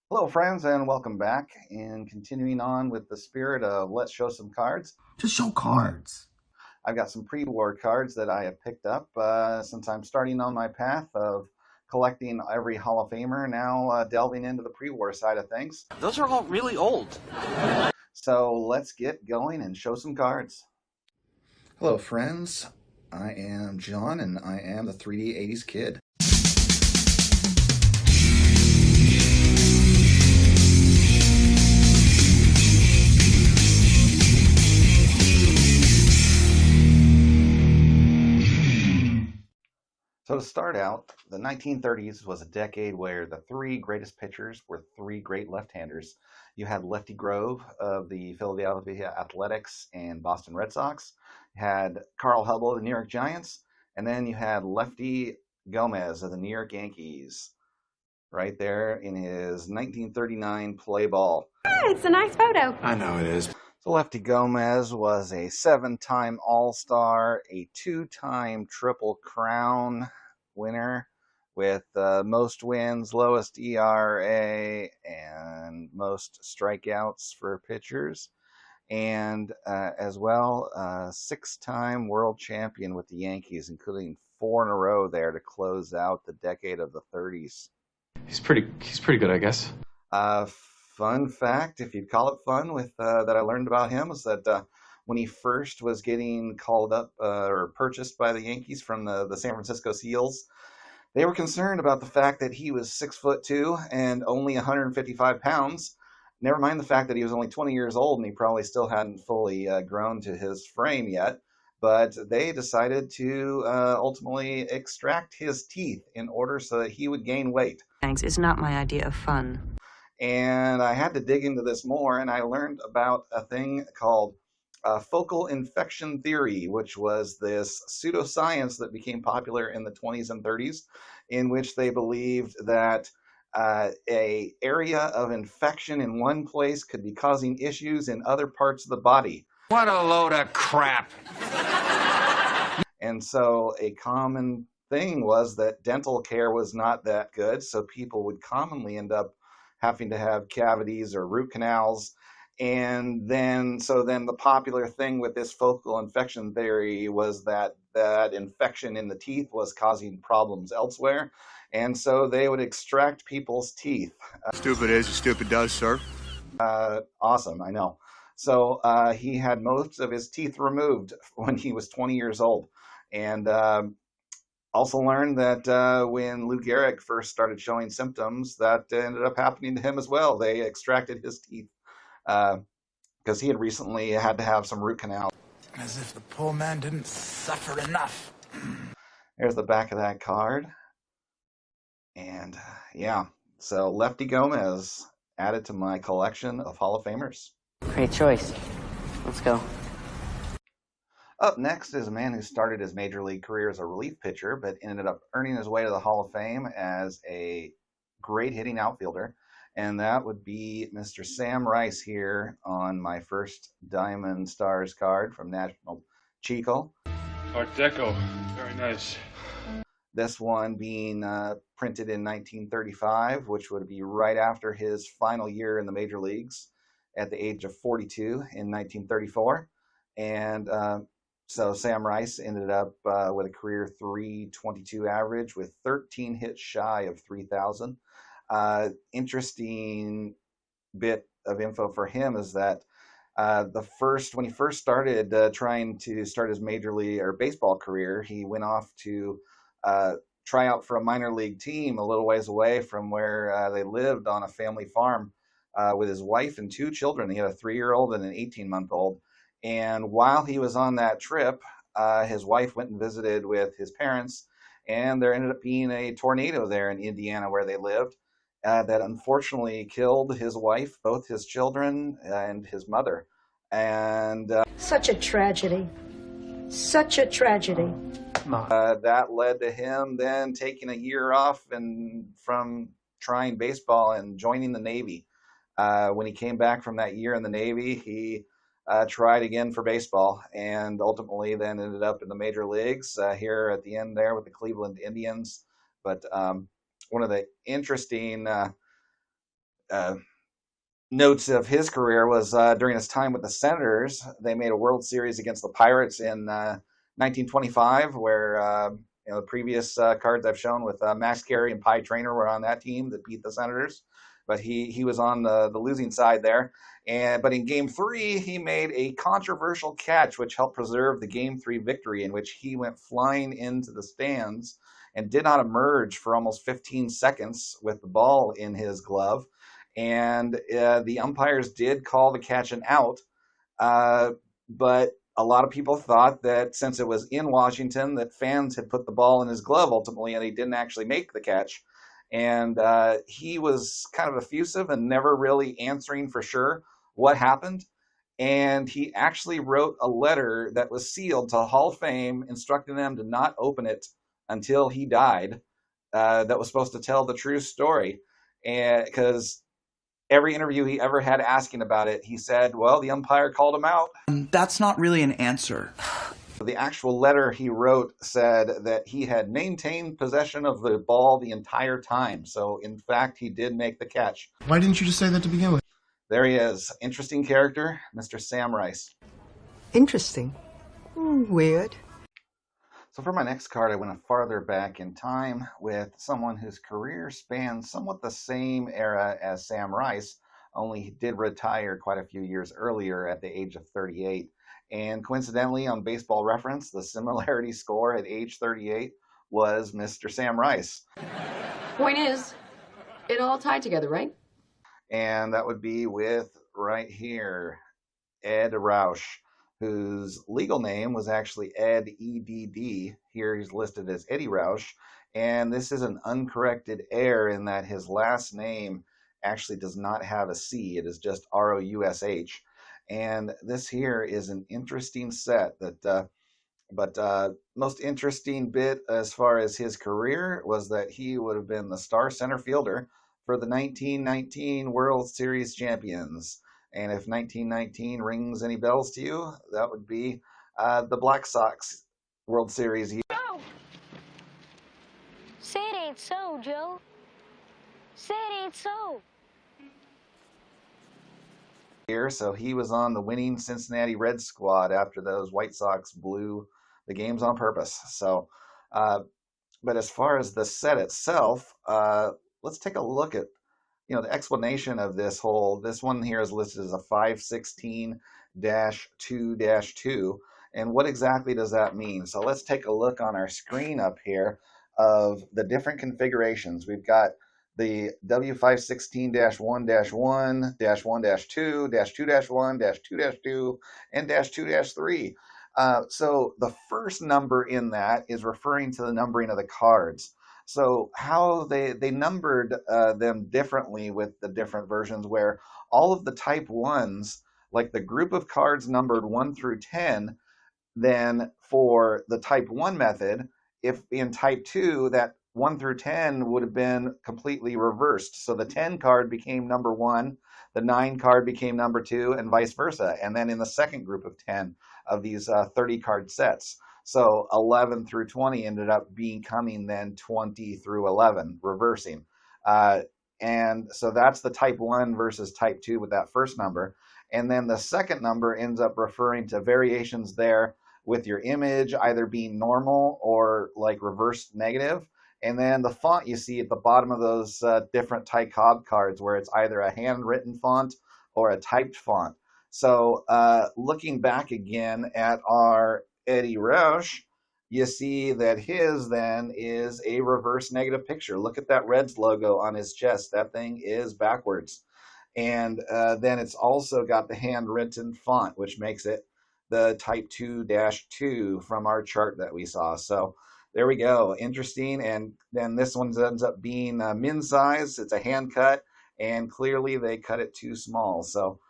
Hello, friends, and welcome back. And continuing on with the spirit of let's show some cards. Just show cards. I've got some pre-war cards that I have picked up since I'm starting on my path of collecting every Hall of Famer, now delving into the pre-war side of things. Those are all really old. So let's get going and show some cards. Hello, friends. I am John, and I am the 3D 80s kid. So to start out, the 1930s was a decade where the three greatest pitchers were three great left-handers. You had Lefty Grove of the Philadelphia Athletics and Boston Red Sox. You had Carl Hubble of the New York Giants. And then you had Lefty Gomez of the New York Yankees right there in his 1939 play ball. It's a nice photo. I know it is. So Lefty Gomez was a 7-time All-Star, a 2-time Triple Crown winner with most wins, lowest ERA, and most strikeouts for pitchers. And as well, 6-time world champion with the Yankees, including 4 in a row there to close out the decade of the 30s. He's pretty good, I guess. Fun fact, if you'd call it fun, with that I learned about him was that when he first was getting called up or purchased by the Yankees from the San Francisco Seals, they were concerned about the fact that he was 6'2" and only 155 pounds. Never mind the fact that he was only 20 years old and he probably still hadn't fully grown to his frame yet. But they decided to ultimately extract his teeth in order so that he would gain weight. Thanks, it's not my idea of fun. And I had to dig into this more, and I learned about a thing called focal infection theory, which was this pseudoscience that became popular in the 20s and 30s, in which they believed that a area of infection in one place could be causing issues in other parts of the body. What a load of crap. And so a common thing was that dental care was not that good, so people would commonly end up having to have cavities or root canals. And then the popular thing with this focal infection theory was that infection in the teeth was causing problems elsewhere. And so they would extract people's teeth. Stupid is, stupid does, sir. Awesome, I know. So he had most of his teeth removed when he was 20 years old. And also learned that when Lou Gehrig first started showing symptoms, that ended up happening to him as well. They extracted his teeth because he had recently had to have some root canal. As if the poor man didn't suffer enough. There's the back of that card. And yeah, so Lefty Gomez added to my collection of Hall of Famers. Great choice. Let's go. Up next is a man who started his major league career as a relief pitcher, but ended up earning his way to the Hall of Fame as a great hitting outfielder. And that would be Mr. Sam Rice here on my first Diamond Stars card from National Chico. Art Deco. Very nice. This one being printed in 1935, which would be right after his final year in the major leagues at the age of 42 in 1934. And so Sam Rice ended up with a career .322 average with 13 hits shy of 3,000. Interesting bit of info for him is that when he first started trying to start his major league or baseball career, he went off to try out for a minor league team a little ways away from where they lived on a family farm with his wife and 2 children. He had a 3-year-old and an 18-month-old. And while he was on that trip, his wife went and visited with his parents, and there ended up being a tornado there in Indiana where they lived that unfortunately killed his wife, both his children, and his mother. And Such a tragedy. Such a tragedy. that led to him then taking a year off from trying baseball and joining the Navy. When he came back from that year in the Navy, he tried again for baseball and ultimately then ended up in the major leagues here at the end there with the Cleveland Indians. But one of the interesting notes of his career was during his time with the Senators. They made a World Series against the Pirates in 1925, where the previous cards I've shown with Max Carey and Pie Traynor were on that team that beat the Senators, but he was on the losing side there. But in Game 3, he made a controversial catch, which helped preserve the Game 3 victory, in which he went flying into the stands and did not emerge for almost 15 seconds with the ball in his glove. And the umpires did call the catch an out, but a lot of people thought that since it was in Washington, that fans had put the ball in his glove ultimately, and he didn't actually make the catch. And he was kind of effusive and never really answering for sure what happened. And he actually wrote a letter that was sealed to Hall of Fame, instructing them to not open it until he died. That was supposed to tell the true story, and because every interview he ever had asking about it, he said, well, the umpire called him out. That's not really an answer. The actual letter he wrote said that he had maintained possession of the ball the entire time. So, in fact, he did make the catch. Why didn't you just say that to begin with? There he is. Interesting character, Mr. Sam Rice. Interesting. Weird. So for my next card, I went farther back in time with someone whose career spans somewhat the same era as Sam Rice, only he did retire quite a few years earlier at the age of 38. And coincidentally, on Baseball Reference, the similarity score at age 38 was Mr. Sam Rice. Point is, it all tied together, right? And that would be with, right here, Ed Roush, whose legal name was actually Ed, E-D-D. Here he's listed as Eddie Roush. And this is an uncorrected error in that his last name actually does not have a C. It is just R-O-U-S-H. And this here is an interesting set that, but most interesting bit as far as his career was that he would have been the star center fielder for the 1919 World Series champions. And if 1919 rings any bells to you, that would be the Black Sox World Series year. No! Say it ain't so, Joe. Say it ain't so. So he was on the winning Cincinnati Reds squad after those White Sox blew the games on purpose. So, but as far as the set itself, let's take a look at the explanation of this one here is listed as a 516-2-2. And what exactly does that mean? So let's take a look on our screen up here of the different configurations. We've got the W516-1-1, -1-2, -2-1, -2-2, and -2-3. So the first number in that is referring to the numbering of the cards. So how they numbered them differently with the different versions, where all of the type 1s, like the group of cards numbered 1 through 10, then for the type 1 method, if in type 2, that 1 through 10 would have been completely reversed. So the 10 card became number 1, the 9 card became number 2, and vice versa. And then in the second group of 10 of these 30 card sets. So 11 through 20 ended up becoming then 20 through 11, reversing. And so that's the type 1 versus type 2 with that first number. And then the second number ends up referring to variations there with your image either being normal or like reversed negative. And then the font you see at the bottom of those different type Cobb cards, where it's either a handwritten font or a typed font. So looking back again at our Eddie Roush, you see that his then is a reverse negative picture. Look at that Reds logo on his chest. That thing is backwards. And then it's also got the handwritten font, which makes it the type 2-2 from our chart that we saw. So there we go. Interesting. And then this one ends up being min size. It's a hand cut, and clearly they cut it too small. So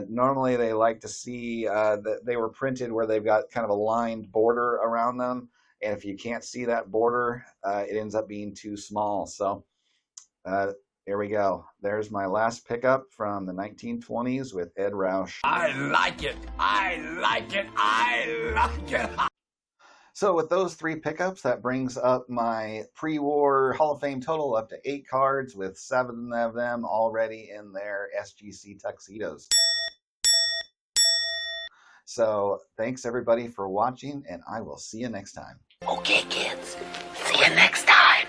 normally they like to see that they were printed where they've got kind of a lined border around them. And if you can't see that border, it ends up being too small. So there we go. There's my last pickup from the 1920s with Ed Roush. I like it. I like it. I like it. So with those 3 pickups, that brings up my pre-war Hall of Fame total up to 8 cards, with 7 of them already in their SGC tuxedos. So thanks everybody for watching, and I will see you next time. Okay, kids. See you next time.